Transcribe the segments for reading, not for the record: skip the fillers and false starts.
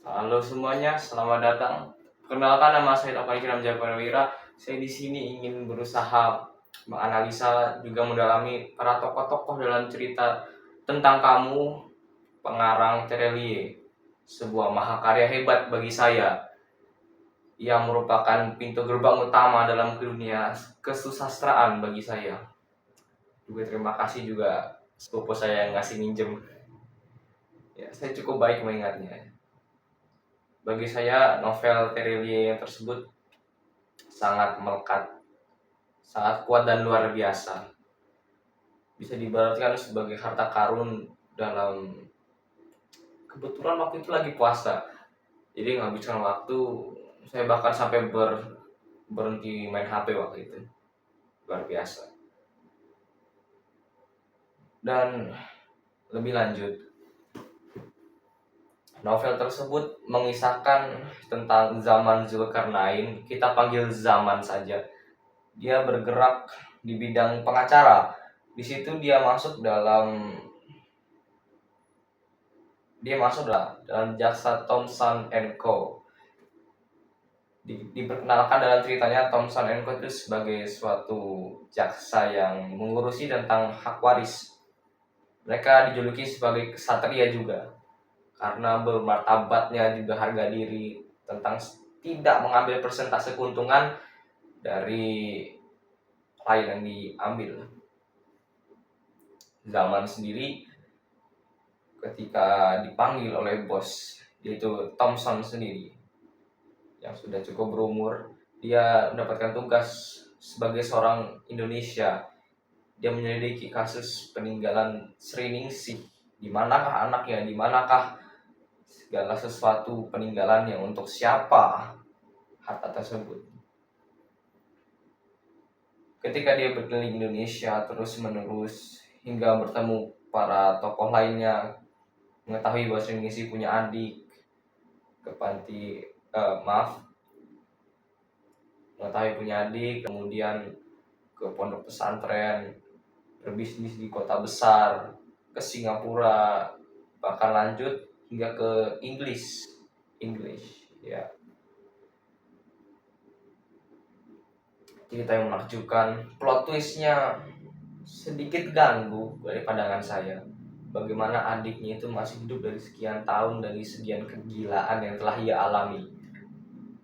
Halo semuanya, selamat datang. Perkenalkan, nama saya Taufan Ikram Jabarwira. Saya di sini ingin berusaha menganalisa juga mendalami para tokoh-tokoh dalam cerita tentang kamu, pengarang Terelie, sebuah mahakarya hebat bagi saya yang merupakan pintu gerbang utama dalam dunia kesusastraan bagi saya. Juga terima kasih juga sepupu saya yang ngasih minjem. Ya, saya cukup baik mengingatnya. Bagi saya, novel Terelie tersebut sangat melekat, sangat kuat dan luar biasa. Bisa diibaratkan sebagai harta karun dalam kebetulan waktu itu lagi puasa. Jadi menghabiskan waktu, saya bahkan sampai berhenti main HP waktu itu. Luar biasa. Dan lebih lanjut, novel tersebut mengisahkan tentang zaman Zulkarnain, kita panggil zaman saja. Dia bergerak di bidang pengacara. Di situ dia masuk dalam dalam jaksa Thomson and Co. Diperkenalkan dalam ceritanya, Thomson and Co itu sebagai suatu jaksa yang mengurusi tentang hak waris. Mereka dijuluki sebagai ksatria juga karena bermartabatnya juga harga diri tentang tidak mengambil persentase keuntungan dari klien yang diambil. Zaman sendiri ketika dipanggil oleh bos, yaitu Thomson sendiri yang sudah cukup berumur, dia mendapatkan tugas sebagai seorang Indonesia. Dia menyelidiki kasus peninggalan Sri Ningsih. Di manakah anaknya? Di manakah segala sesuatu peninggalannya? Untuk siapa harta tersebut? Ketika dia berkeliling Indonesia terus-menerus hingga bertemu para tokoh lainnya, mengetahui bahwa Sri Ningsih punya adik ke panti mengetahui punya adik, kemudian ke pondok pesantren, berbisnis di kota besar, ke Singapura, bahkan lanjut hingga ke English ya. Cerita yang menakjubkan, plot twistnya sedikit ganggu dari pandangan saya. Bagaimana adiknya itu masih hidup dari sekian tahun, dari sekian kegilaan yang telah ia alami.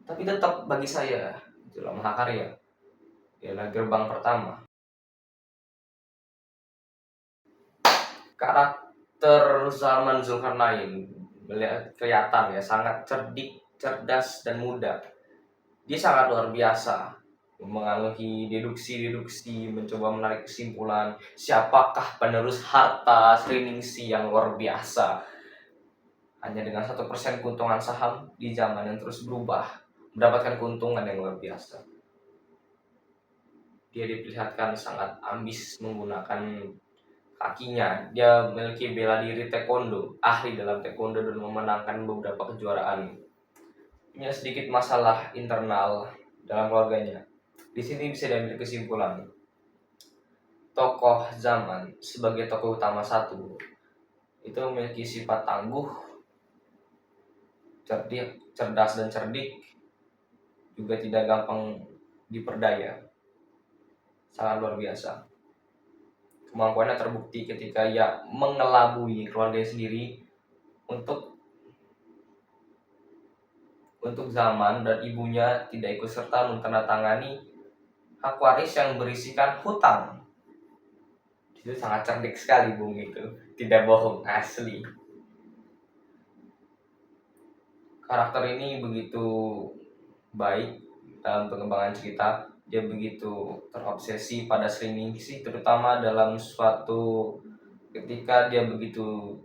Tapi tetap bagi saya, itulah mahakarya, ialah gerbang pertama. Karakter zaman Zulkarnain melihat kelihatan ya sangat cerdik, cerdas dan muda. Dia sangat luar biasa, mengalami deduksi, mencoba menarik kesimpulan siapakah penerus harta Sri Ningsih yang luar biasa. Hanya dengan 1% keuntungan saham di zaman yang terus berubah, mendapatkan keuntungan yang luar biasa. Dia diperlihatkan sangat ambis menggunakan kakinya. Dia memiliki bela diri taekwondo, ahli dalam taekwondo dan memenangkan beberapa kejuaraan. Punya sedikit masalah internal dalam keluarganya. Di sini bisa diambil kesimpulan, tokoh zaman sebagai tokoh utama satu itu memiliki sifat tangguh, cerdas dan cerdik, juga tidak gampang diperdaya. Sangat luar biasa. Kemampuannya terbukti ketika ia mengelabui keluarganya sendiri untuk zaman, dan ibunya tidak ikut serta menandatangani hak waris yang berisikan hutang. Itu sangat cerdik sekali Bung, itu tidak bohong, asli. Karakter ini begitu baik dalam pengembangan cerita. Dia begitu terobsesi pada Sri Ningsih, terutama dalam suatu ketika dia begitu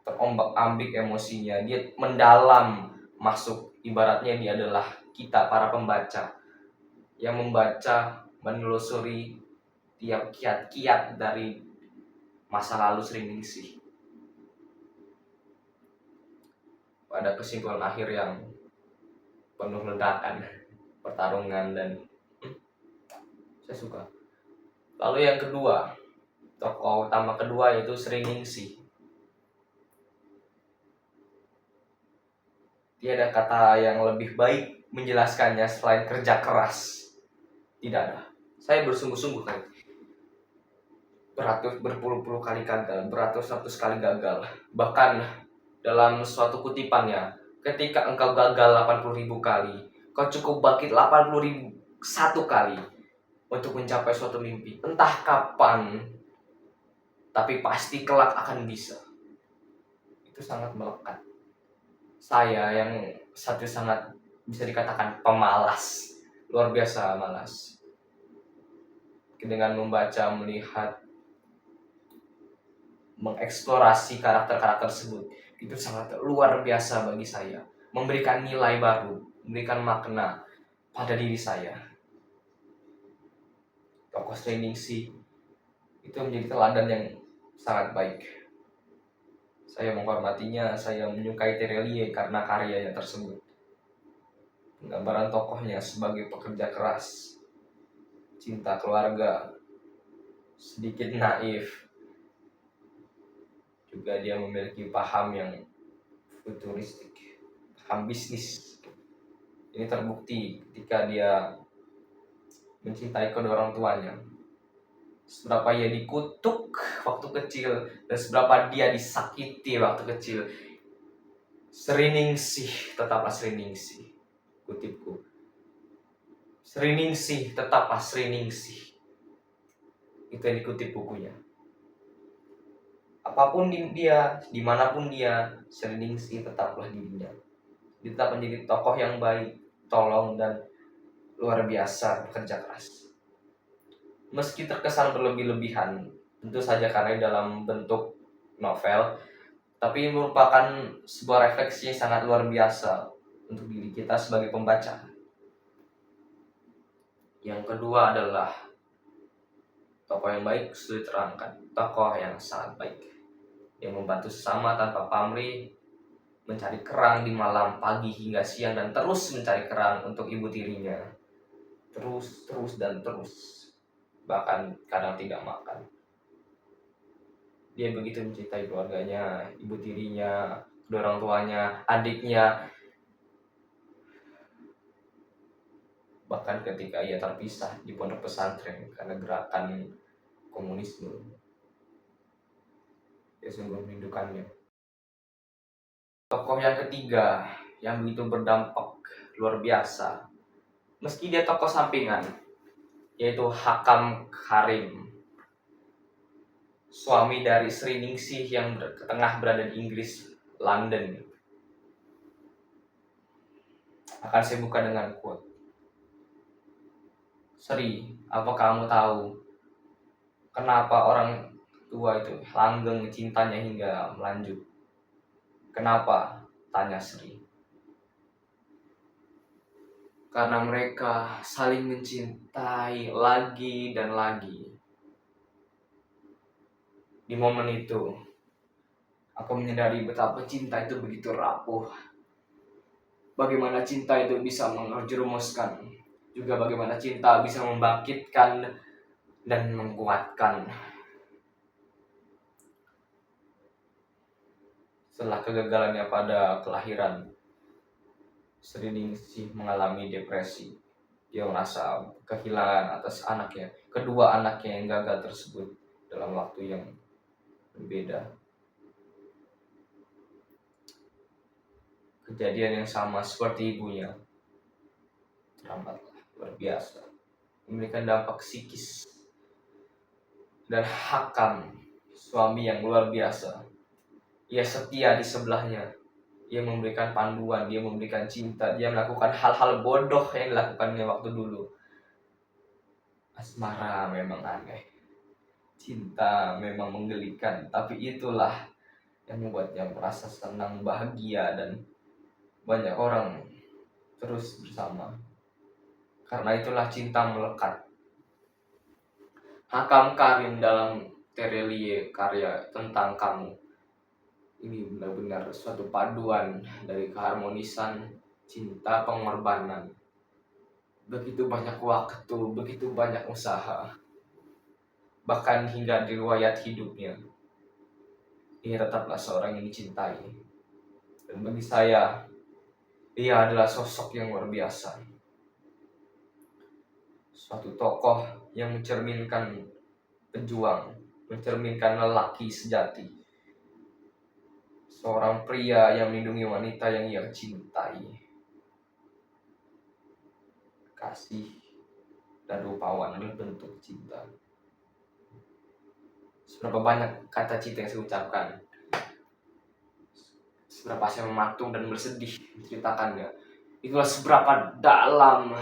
terombak-ambik emosinya, dia mendalam masuk. Ibaratnya dia adalah kita para pembaca yang membaca, menelusuri tiap kiat-kiat dari masa lalu Sri Ningsih pada kesimpulan akhir yang penuh ledakan, pertarungan, dan saya suka. Lalu yang kedua, tokoh utama kedua yaitu Sri Ningsih. Tiada kata yang lebih baik menjelaskannya selain kerja keras. Tidak ada. Saya bersungguh-sungguh kali. Berpuluh-puluh kali gagal, beratus-ratus kali gagal. Bahkan dalam suatu kutipannya, ketika engkau gagal 80.000 kali, kau cukup bangkit 80.001 kali untuk mencapai suatu mimpi. Entah kapan, tapi pasti kelak akan bisa. Itu sangat melekat. Saya yang satu sangat bisa dikatakan pemalas, luar biasa malas. Dengan membaca, melihat, mengeksplorasi karakter-karakter tersebut, itu sangat luar biasa bagi saya. Memberikan nilai baru, memberikan makna pada diri saya. Tokoh Sri itu menjadi teladan yang sangat baik. Saya menghormatinya, saya menyukai Terelie karena karyanya tersebut. Penggambaran tokohnya sebagai pekerja keras, cinta keluarga, sedikit naif. Juga dia memiliki paham yang futuristik, paham bisnis. Ini terbukti ketika dia mencintai kedua orang tuanya. Seberapa ia dikutuk waktu kecil dan seberapa dia disakiti waktu kecil. Sriningsih tetaplah Sriningsih. Kutipku. Sriningsih tetaplah Sriningsih. Itu yang dikutip bukunya. Apapun dia, dimanapun dia, Sriningsih tetaplah dirinya. Dia tetap menjadi tokoh yang baik, tolong dan luar biasa bekerja keras. Meski terkesan berlebih-lebihan, tentu saja karena dalam bentuk novel, tapi merupakan sebuah refleksi yang sangat luar biasa untuk diri kita sebagai pembaca. Yang kedua adalah tokoh yang baik sudah diterangkan, tokoh yang sangat baik, yang membantu sesama tanpa pamrih, mencari kerang di malam, pagi hingga siang, dan terus mencari kerang untuk ibu tirinya. Terus dan terus. Bahkan kadang tidak makan. Dia begitu mencintai keluarganya, ibu tirinya, kedua orang tuanya, adiknya. Bahkan ketika ia terpisah di pondok pesantren karena gerakan komunisme, dia sungguh merindukannya. Tokoh yang ketiga yang begitu berdampak luar biasa, meski dia tokoh sampingan, yaitu Hakam Karim, suami dari Sriningsih yang tengah berada di Inggris, London. Akan saya buka dengan quote. Sri, apa kamu tahu kenapa orang tua itu langgeng cintanya hingga melanjut? Kenapa? Tanya Sri. Karena mereka saling mencintai lagi dan lagi. Di momen itu, aku menyadari betapa cinta itu begitu rapuh. Bagaimana cinta itu bisa menjerumuskan. Juga bagaimana cinta bisa membangkitkan dan menguatkan. Setelah kegagalannya pada kelahiran, Sriningsih mengalami depresi. Dia merasa kehilangan atas anaknya, kedua anaknya yang gagal tersebut dalam waktu yang berbeda. Kejadian yang sama seperti ibunya, teramatlah luar biasa, memberikan dampak psikis. Dan Hakam, suami yang luar biasa, ia setia di sebelahnya. Dia memberikan panduan, dia memberikan cinta, dia melakukan hal-hal bodoh yang dilakukannya waktu dulu. Asmara memang aneh, cinta memang menggelikan, tapi itulah yang membuatnya merasa senang, bahagia, dan banyak orang terus bersama. Karena itulah cinta melekat. Hakam Karim dalam Terelie karya tentang kamu, ini benar-benar suatu paduan dari keharmonisan, cinta, pengorbanan. Begitu banyak waktu, begitu banyak usaha. Bahkan hingga di riwayat hidupnya, ia tetaplah seorang yang dicintai. Dan bagi saya, Ia adalah sosok yang luar biasa, suatu tokoh yang mencerminkan pejuang, mencerminkan lelaki sejati, seorang pria yang melindungi wanita yang ia cintai. Kasih dan rupawan adalah bentuk cinta. Seberapa banyak kata cinta yang saya ucapkan, seberapa saya mematung dan bersedih menceritakannya, itulah seberapa dalam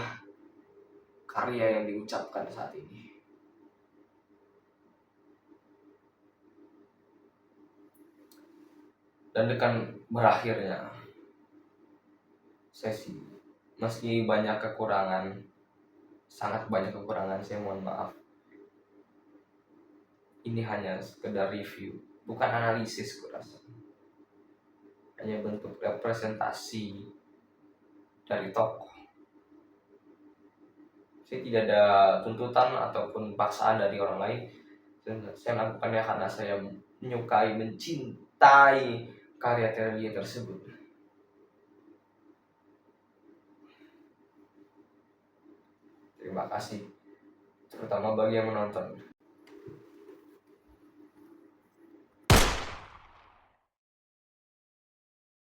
karya yang diucapkan saat ini. Dan dengan berakhirnya sesi, meski banyak kekurangan, sangat banyak kekurangan, saya mohon maaf. Ini hanya sekedar review, bukan analisis kurasa. Hanya bentuk representasi dari tokoh. Saya tidak ada tuntutan ataupun paksaan dari orang lain. Saya melakukannya karena saya menyukai, mencintai karya dia tersebut. Terima kasih, terutama bagi yang menonton.